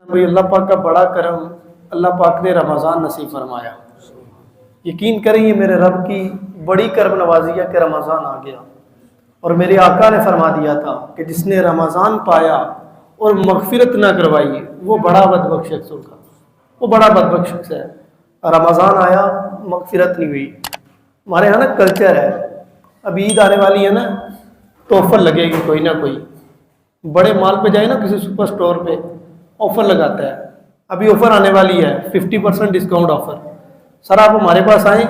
بھائی اللہ پاک کا بڑا کرم، اللہ پاک نے رمضان نصیب فرمایا۔ یقین کریں یہ میرے رب کی بڑی کرم نوازی ہے کہ رمضان آ گیا، اور میرے آقا نے فرما دیا تھا کہ جس نے رمضان پایا اور مغفرت نہ کروائی وہ بڑا بدبخت شخص ہوگا، وہ بڑا بدبخت شخص ہے۔ رمضان آیا مغفرت نہیں ہوئی۔ ہمارے یہاں نا کلچر ہے، اب عید آنے والی ہے نا تو آفر لگے گی کوئی نہ کوئی، بڑے مال پہ جائے نا کسی سپر سٹور پہ آفر لگاتا ہے، ابھی آفر آنے والی ہے 50% ڈسکاؤنٹ آفر، سر آپ ہمارے پاس آئیں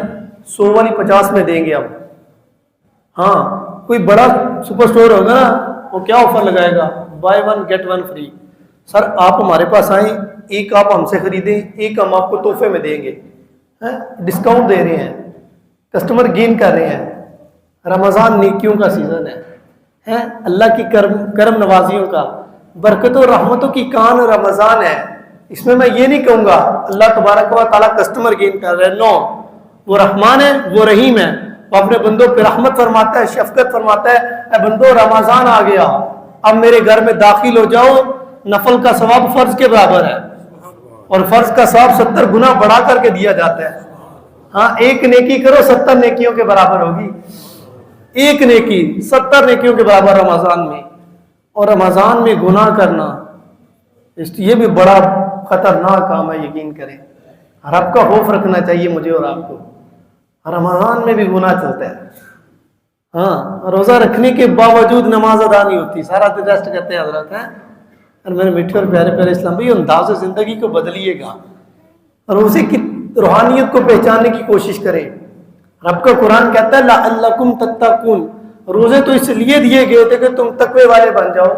100 والی 50 میں دیں گے اب۔ ہاں کوئی بڑا سپر سٹور ہوگا نا وہ کیا آفر لگائے گا، بائی 1 گیٹ 1 فری۔ سر آپ ہمارے پاس آئیں، ایک آپ ہم سے خریدیں، ایک ہم آپ کو تحفے میں دیں گے، ڈسکاؤنٹ دے رہے ہیں، کسٹمر گین کر رہے ہیں۔ رمضان نیکیوں کا سیزن ہے، اللہ کی کرم نوازیوں کا، برکت و رحمتوں کی کان رمضان ہے۔ اس میں یہ نہیں کہوں گا اللہ تبارک و تعالیٰ کسٹمر گین کر رہے ہیں، نو، وہ رحمان ہے، وہ رحیم ہے، وہ اپنے بندوں پہ رحمت فرماتا ہے، شفقت فرماتا ہے۔ اے بندو رمضان آ گیا، اب میرے گھر میں داخل ہو جاؤ، نفل کا ثواب فرض کے برابر ہے، اور فرض کا ثواب 70 گنا بڑھا کر کے دیا جاتا ہے۔ ہاں ایک نیکی کرو 70 نیکیوں کے برابر ہوگی، ایک نیکی 70 نیکیوں کے برابر رمضان میں۔ اور رمضان میں گناہ کرنا یہ بھی بڑا خطرناک کام ہے، یقین کریں۔ رب کا خوف رکھنا چاہیے مجھے اور آپ کو۔ رمضان میں بھی گناہ چلتا ہے، ہاں روزہ رکھنے کے باوجود نماز ادا نہیں ہوتی، سارا دن ریسٹ کرتے ہیں حضرت ہیں۔ اور میرے میٹھے اور پیارے پیارے اسلام بھائی، انداز زندگی کو بدلیے گا، روزے کی روحانیت کو پہچاننے کی کوشش کریں۔ رب کا قرآن کہتا ہے لعلکم تتقون، روزے تو اس لیے دیے گئے تھے کہ تم تقوی والے بن جاؤ،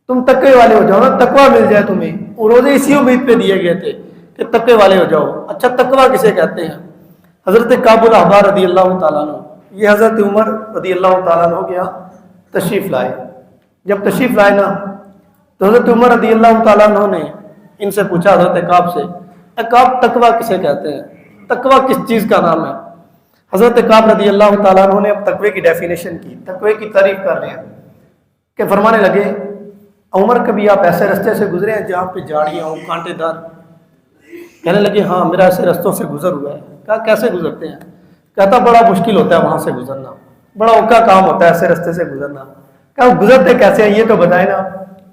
تم تقوی والے ہو جاؤ نا، تقوی مل جائے تمہیں۔ وہ روزے اسی امید پہ دیے گئے تھے کہ تقوی والے ہو جاؤ۔ اچھا تقوی کسے کہتے ہیں؟ حضرت کعب الاحبار رضی اللہ تعالیٰ عنہ، یہ حضرت عمر رضی اللہ تعالیٰ عنہ کے یہاں تشریف لائے۔ جب تشریف لائے نا تو حضرت عمر رضی اللہ تعالیٰ عنہ نے ان سے پوچھا حضرت کعب سے، اے کعب تقوی کسے کہتے ہیں، تقوی کس چیز کا نام ہے؟ حضرت کعب رضی اللہ تعالیٰ عنہ نے اب تقوی کی ڈیفینیشن کی، تقوی کی تعریف کر رہے ہیں کہ فرمانے لگے عمر کبھی آپ ایسے رستے سے گزرے ہیں جہاں پہ جھاڑیاں ہوں، کانٹے دار؟ کہنے لگے ہاں میرا ایسے رستوں سے گزر ہوا ہے۔ کہا کیسے گزرتے ہیں؟ کہتا بڑا مشکل ہوتا ہے وہاں سے گزرنا، بڑا اوکھا کام ہوتا ہے ایسے رستے سے گزرنا۔ کہا گزرتے کیسے ہیں یہ تو بتائیں نا۔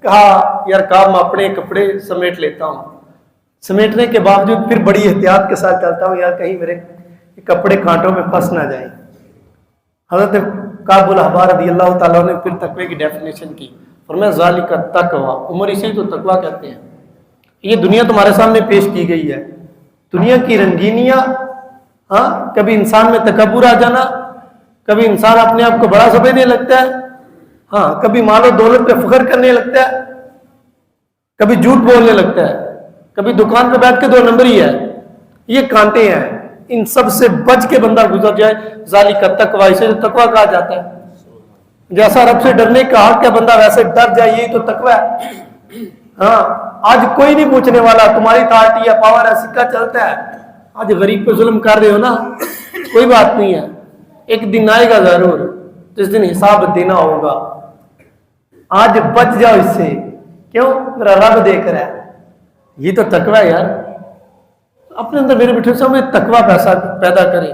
کہا یار کعب میں اپنے کپڑے سمیٹ لیتا ہوں، سمیٹنے کے باوجود پھر بڑی احتیاط کے ساتھ چلتا ہوں، یار کہیں میرے کپڑے کانٹوں میں پھنس نہ جائیں۔ حضرت کعب الاحبار رضی اللہ تعالیٰ نے پھر تقوی کی ڈیفینیشن کی، فرمایا ذالک التقوی، عمر اسے تو تقوی کہتے ہیں۔ یہ دنیا تمہارے سامنے پیش کی گئی ہے، دنیا کی رنگینیاں، ہاں کبھی انسان میں تکبر آ جانا، کبھی انسان اپنے آپ کو بڑا سمجھنے لگتا ہے، ہاں کبھی مال و دولت پہ فخر کرنے لگتا ہے، کبھی جھوٹ بولنے لگتا ہے، کبھی دکان پہ بیٹھ کے 2 نمبری ہے۔ یہ کانٹے ہیں، ان سب سے بچ کے بندہ گزر جائے، ذالک التقوی، اسے تقوی کہا جاتا ہے۔ جیسا رب سے ڈرنے کا حق ہے بندہ ویسے ڈر جائے، یہی تو تقوی ہے۔ ہاں آج کوئی نہیں پوچھنے والا، تمہاری اتھارٹی ہے، پاور ہے، سکہ چلتا ہے۔ آج غریب پہ ظلم کر رہے ہو نا، کوئی بات نہیں ہے، ایک دن آئے گا ضرور جس دن حساب دینا ہوگا۔ آج بچ جاؤ اس سے، کیوں؟ میرا رب دیکھ رہا ہے۔ یہ تو تقوی ہے یار، اپنے اندر میرے بیٹھے سے ہمیں تقوی پیدا کریں۔